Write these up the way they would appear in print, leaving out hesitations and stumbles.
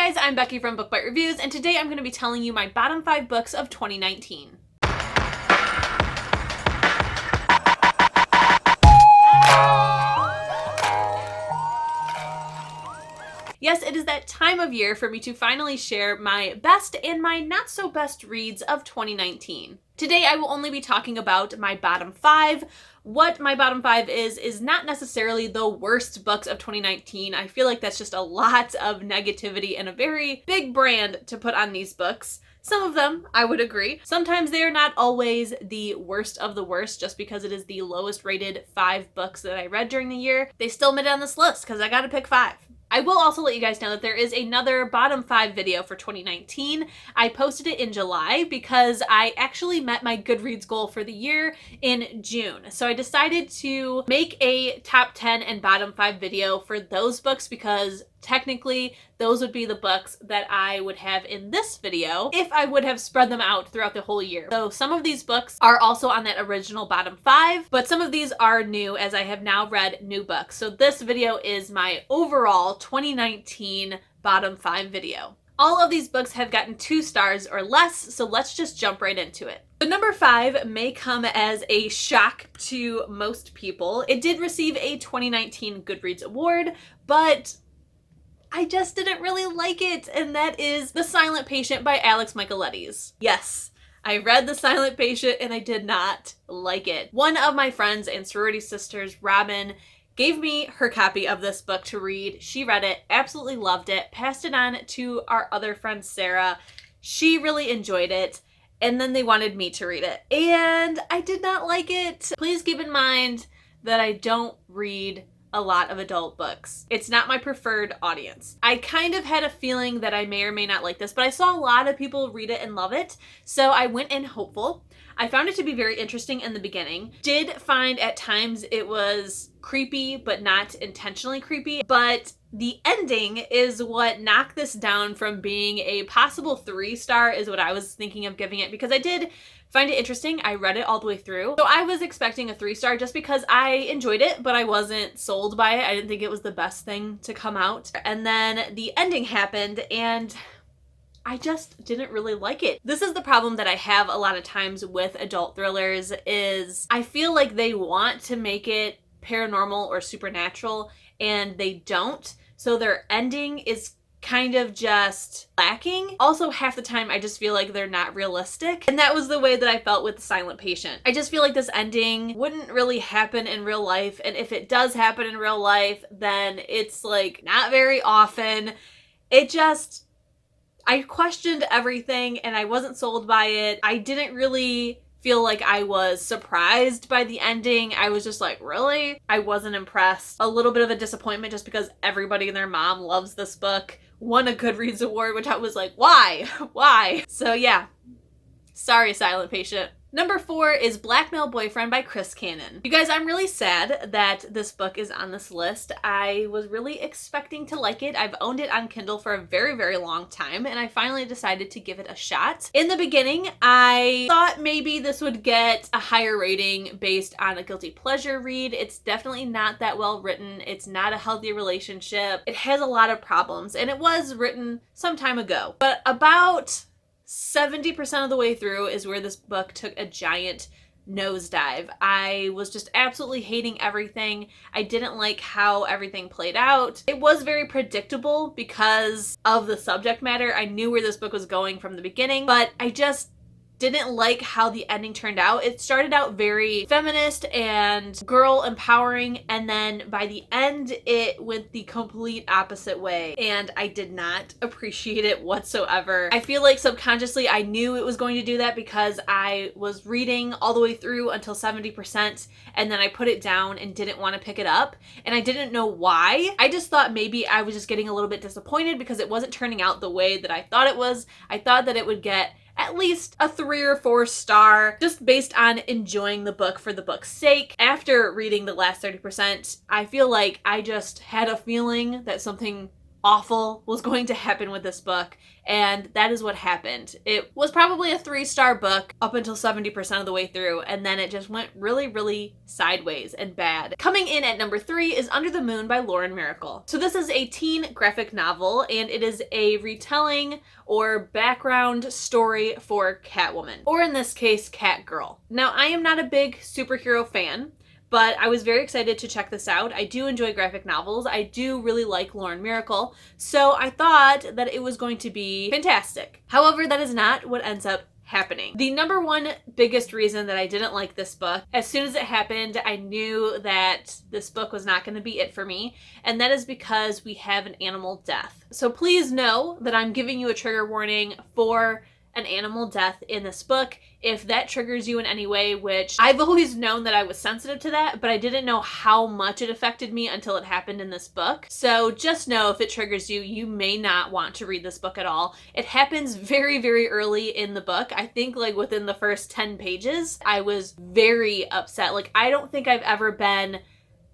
Hey guys, I'm Becky from Bookbite Reviews, and today I'm going to be telling you my bottom 5 books of 2019. Yes, it is that time of year for me to finally share my best and my not so best reads of 2019. Today I will only be talking about my bottom 5. What my bottom 5 is not necessarily the worst books of 2019. I feel like that's just a lot of negativity and a very big brand to put on these books. Some of them, I would agree. Sometimes they are not always the worst of the worst just because it is the lowest rated 5 books that I read during the year. They still made it on this list because I gotta pick 5. I will also let you guys know that there is another bottom 5 video for 2019. I posted it in July because I actually met my Goodreads goal for the year in June. So I decided to make a top 10 and bottom 5 video for those books because technically those would be the books that I would have in this video if I would have spread them out throughout the whole year. So some of these books are also on that original bottom 5, but some of these are new as I have now read new books. So this video is my overall 2019 bottom 5 video. All of these books have gotten 2 stars or less, so let's just jump right into it. So number 5 may come as a shock to most people. It did receive a 2019 Goodreads award, but I just didn't really like it, and that is The Silent Patient by Michaelides. Yes, I read The Silent Patient and I did not like it. One of my friends and sorority sisters, Robin, gave me her copy of this book to read. She read it, absolutely loved it, passed it on to our other friend, Sarah. She really enjoyed it, and then they wanted me to read it, and I did not like it. Please keep in mind that I don't read a lot of adult books. It's not my preferred audience. I kind of had a feeling that I may or may not like this, but I saw a lot of people read it and love it, so I went in hopeful. I found it to be very interesting in the beginning. Did find at times it was creepy, but not intentionally creepy, but the ending is what knocked this down from being a possible 3-star is what I was thinking of giving it, because I did find it interesting. I read it all the way through. So I was expecting a 3-star just because I enjoyed it, but I wasn't sold by it. I didn't think it was the best thing to come out. And then the ending happened and I just didn't really like it. This is the problem that I have a lot of times with adult thrillers is I feel like they want to make it paranormal or supernatural and they don't. So their ending is kind of just lacking. Also, half the time I just feel like they're not realistic. And that was the way that I felt with The Silent Patient. I just feel like this ending wouldn't really happen in real life. And if it does happen in real life, then it's like not very often. I questioned everything and I wasn't sold by it. I didn't really feel like I was surprised by the ending. I was just like, really? I wasn't impressed. A little bit of a disappointment just because everybody and their mom loves this book. Won a Goodreads award, which I was like, why? Why? So yeah, sorry, Silent Patient. Number 4 is Blackmail Boyfriend by Chris Cannon. You guys, I'm really sad that this book is on this list. I was really expecting to like it. I've owned it on Kindle for a very, very long time, and I finally decided to give it a shot. In the beginning, I thought maybe this would get a higher rating based on a guilty pleasure read. It's definitely not that well written. It's not a healthy relationship. It has a lot of problems, and it was written some time ago. But about 70% of the way through is where this book took a giant nosedive. I was just absolutely hating everything. I didn't like how everything played out. It was very predictable because of the subject matter. I knew where this book was going from the beginning, but I just didn't like how the ending turned out. It started out very feminist and girl empowering, and then by the end it went the complete opposite way, and I did not appreciate it whatsoever. I feel like subconsciously I knew it was going to do that because I was reading all the way through until 70% and then I put it down and didn't want to pick it up, and I didn't know why. I just thought maybe I was just getting a little bit disappointed because it wasn't turning out the way that I thought it was. I thought that it would get at least a 3 or 4 star just based on enjoying the book for the book's sake. After reading the last 30%, I feel like I just had a feeling that something awful was going to happen with this book, and that is what happened. It was probably a 3-star book up until 70% of the way through, and then it just went really, really sideways and bad. Coming in at number 3 is Under the Moon by Lauren Myracle. So this is a teen graphic novel, and it is a retelling or background story for Catwoman, or in this case, Catgirl. Now, I am not a big superhero fan, but I was very excited to check this out. I do enjoy graphic novels. I do really like Lauren Myracle, so I thought that it was going to be fantastic. However, that is not what ends up happening. The number one biggest reason that I didn't like this book, as soon as it happened, I knew that this book was not going to be it for me, and that is because we have an animal death. So please know that I'm giving you a trigger warning for an animal death in this book. If that triggers you in any way, which I've always known that I was sensitive to that, but I didn't know how much it affected me until it happened in this book. So just know if it triggers you, you may not want to read this book at all. It happens very, very early in the book. I think like within the first 10 pages, I was very upset. Like, I don't think I've ever been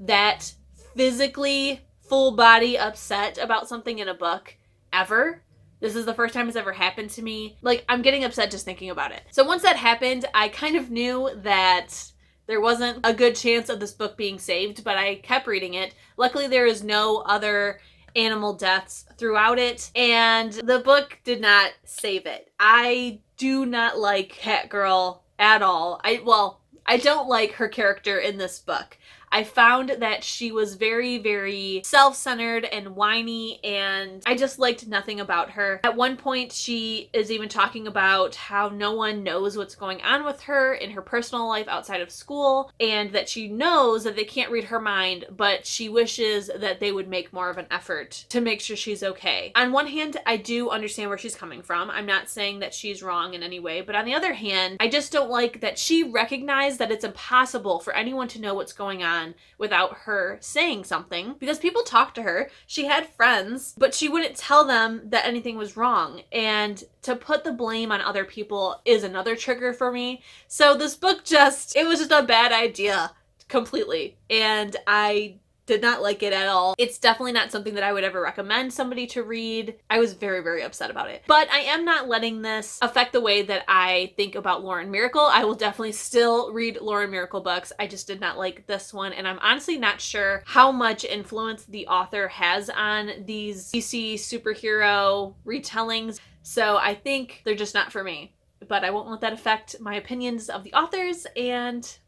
that physically full body upset about something in a book ever. This is the first time it's ever happened to me. Like, I'm getting upset just thinking about it. So once that happened, I kind of knew that there wasn't a good chance of this book being saved, but I kept reading it. Luckily, there is no other animal deaths throughout it, and the book did not save it. I do not like Catgirl at all. I don't like her character in this book. I found that she was very, very self-centered and whiny, and I just liked nothing about her. At one point, she is even talking about how no one knows what's going on with her in her personal life outside of school, and that she knows that they can't read her mind, but she wishes that they would make more of an effort to make sure she's okay. On one hand, I do understand where she's coming from. I'm not saying that she's wrong in any way, but on the other hand, I just don't like that she recognized that it's impossible for anyone to know what's going on without her saying something, because people talked to her. She had friends, but she wouldn't tell them that anything was wrong. And to put the blame on other people is another trigger for me. So this book it was just a bad idea completely. And I did not like it at all. It's definitely not something that I would ever recommend somebody to read. I was very, very upset about it. But I am not letting this affect the way that I think about Lauren Myracle. I will definitely still read Lauren Myracle books. I just did not like this one, and I'm honestly not sure how much influence the author has on these DC superhero retellings. So I think they're just not for me. But I won't let that affect my opinions of the authors, and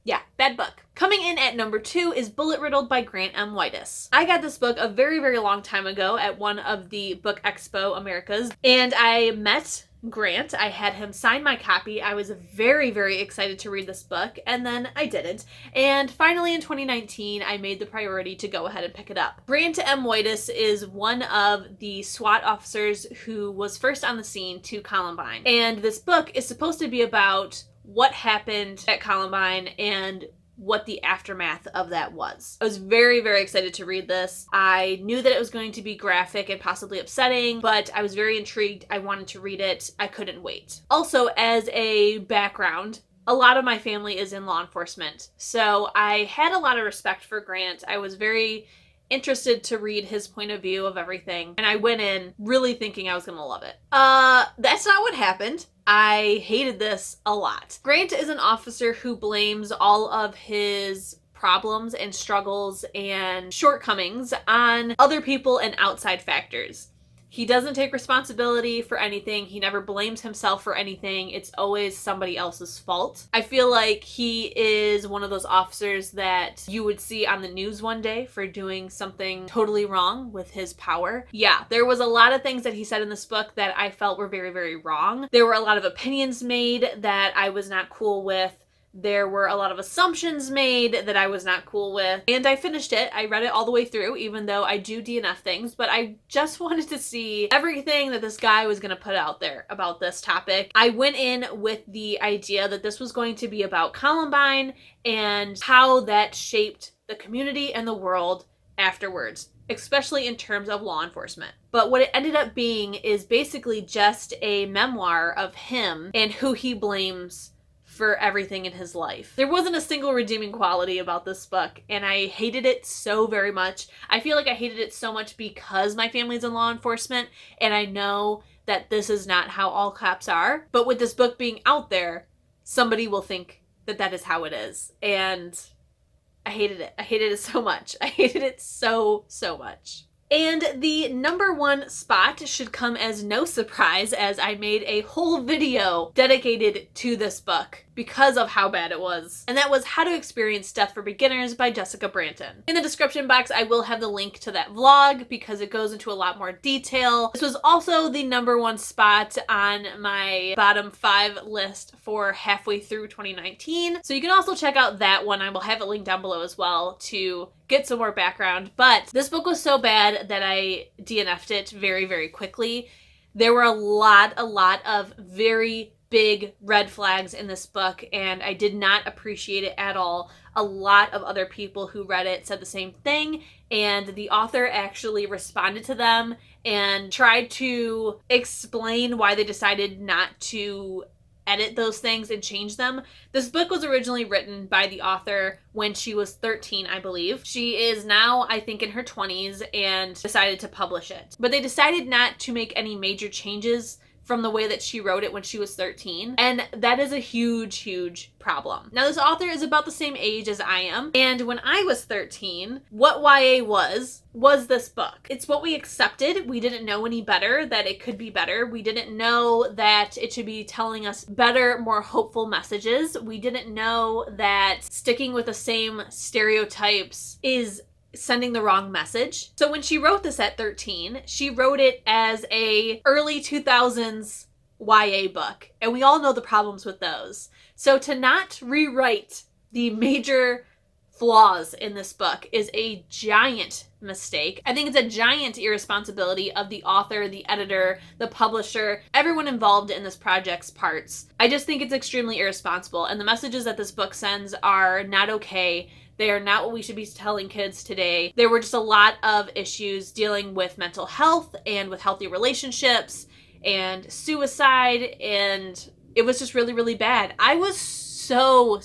yeah, bad book. Coming in at number 2 is Bullet Riddled by Grant M. Whitus. I got this book a very, very long time ago at one of the Book Expo Americas, and I met Grant. I had him sign my copy. I was very, very excited to read this book, and then I didn't. And finally in 2019, I made the priority to go ahead and pick it up. Grant M. Whitus is one of the SWAT officers who was first on the scene to Columbine. And this book is supposed to be about what happened at Columbine and what the aftermath of that was. I was very, very excited to read this. I knew that it was going to be graphic and possibly upsetting, but I was very intrigued. I wanted to read it. I couldn't wait. Also, as a background, a lot of my family is in law enforcement, so I had a lot of respect for Grant. I was very interested to read his point of view of everything, and I went in really thinking I was gonna love it. That's not what happened. I hated this a lot. Grant is an officer who blames all of his problems and struggles and shortcomings on other people and outside factors. He doesn't take responsibility for anything. He never blames himself for anything. It's always somebody else's fault. I feel like he is one of those officers that you would see on the news one day for doing something totally wrong with his power. Yeah, there was a lot of things that he said in this book that I felt were very, very wrong. There were a lot of opinions made that I was not cool with. There were a lot of assumptions made that I was not cool with, and I finished it. I read it all the way through, even though I do DNF things, but I just wanted to see everything that this guy was going to put out there about this topic. I went in with the idea that this was going to be about Columbine and how that shaped the community and the world afterwards, especially in terms of law enforcement. But what it ended up being is basically just a memoir of him and who he blames for everything in his life. There wasn't a single redeeming quality about this book, and I hated it so very much. I feel like I hated it so much because my family's in law enforcement, and I know that this is not how all cops are. But with this book being out there, somebody will think that that is how it is. And I hated it. I hated it so much. I hated it so, so much. And the number one spot should come as no surprise, as I made a whole video dedicated to this book because of how bad it was. And that was How to Experience Death for Beginners by Jessica Branton. In the description box, I will have the link to that vlog because it goes into a lot more detail. This was also the number one spot on my bottom 5 list for halfway through 2019. So you can also check out that one. I will have it linked down below as well to get some more background. But this book was so bad that I DNF'd it very, very quickly. There were a lot of very big red flags in this book, and I did not appreciate it at all. A lot of other people who read it said the same thing, and the author actually responded to them and tried to explain why they decided not to edit those things and change them. This book was originally written by the author when she was 13, I believe. She is now, I think, in her 20s and decided to publish it. But they decided not to make any major changes from the way that she wrote it when she was 13. And that is a huge, huge problem. Now, this author is about the same age as I am. And when I was 13, what YA was this book. It's what we accepted. We didn't know any better, that it could be better. We didn't know that it should be telling us better, more hopeful messages. We didn't know that sticking with the same stereotypes is sending the wrong message. So when she wrote this at 13, she wrote it as a early 2000s YA book. And we all know the problems with those. So to not rewrite the major flaws in this book is a giant mistake. I think it's a giant irresponsibility of the author, the editor, the publisher, everyone involved in this project's parts. I just think it's extremely irresponsible, and the messages that this book sends are not okay. They are not what we should be telling kids today. There were just a lot of issues dealing with mental health and with healthy relationships and suicide, and it was just really, really bad. I was so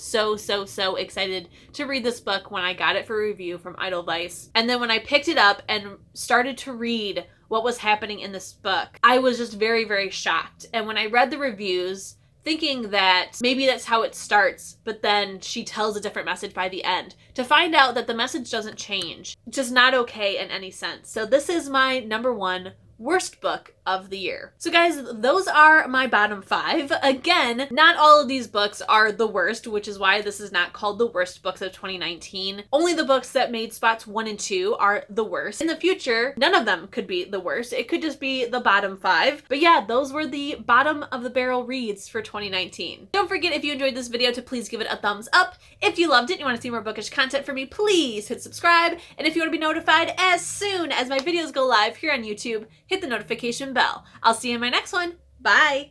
excited to read this book when I got it for review from Edelweiss. And then when I picked it up and started to read what was happening in this book, I was just very, very shocked. And when I read the reviews, thinking that maybe that's how it starts, but then she tells a different message by the end, to find out that the message doesn't change. Just not okay in any sense. So this is my number one worst book of the year. So guys, those are my bottom 5. Again, not all of these books are the worst, which is why this is not called the worst books of 2019. Only the books that made spots 1 and 2 are the worst. In the future, none of them could be the worst. It could just be the bottom 5. But yeah, those were the bottom of the barrel reads for 2019. Don't forget, if you enjoyed this video, to please give it a thumbs up. If you loved it and you want to see more bookish content from me, please hit subscribe. And if you want to be notified as soon as my videos go live here on YouTube, hit the notification bell. I'll see you in my next one. Bye.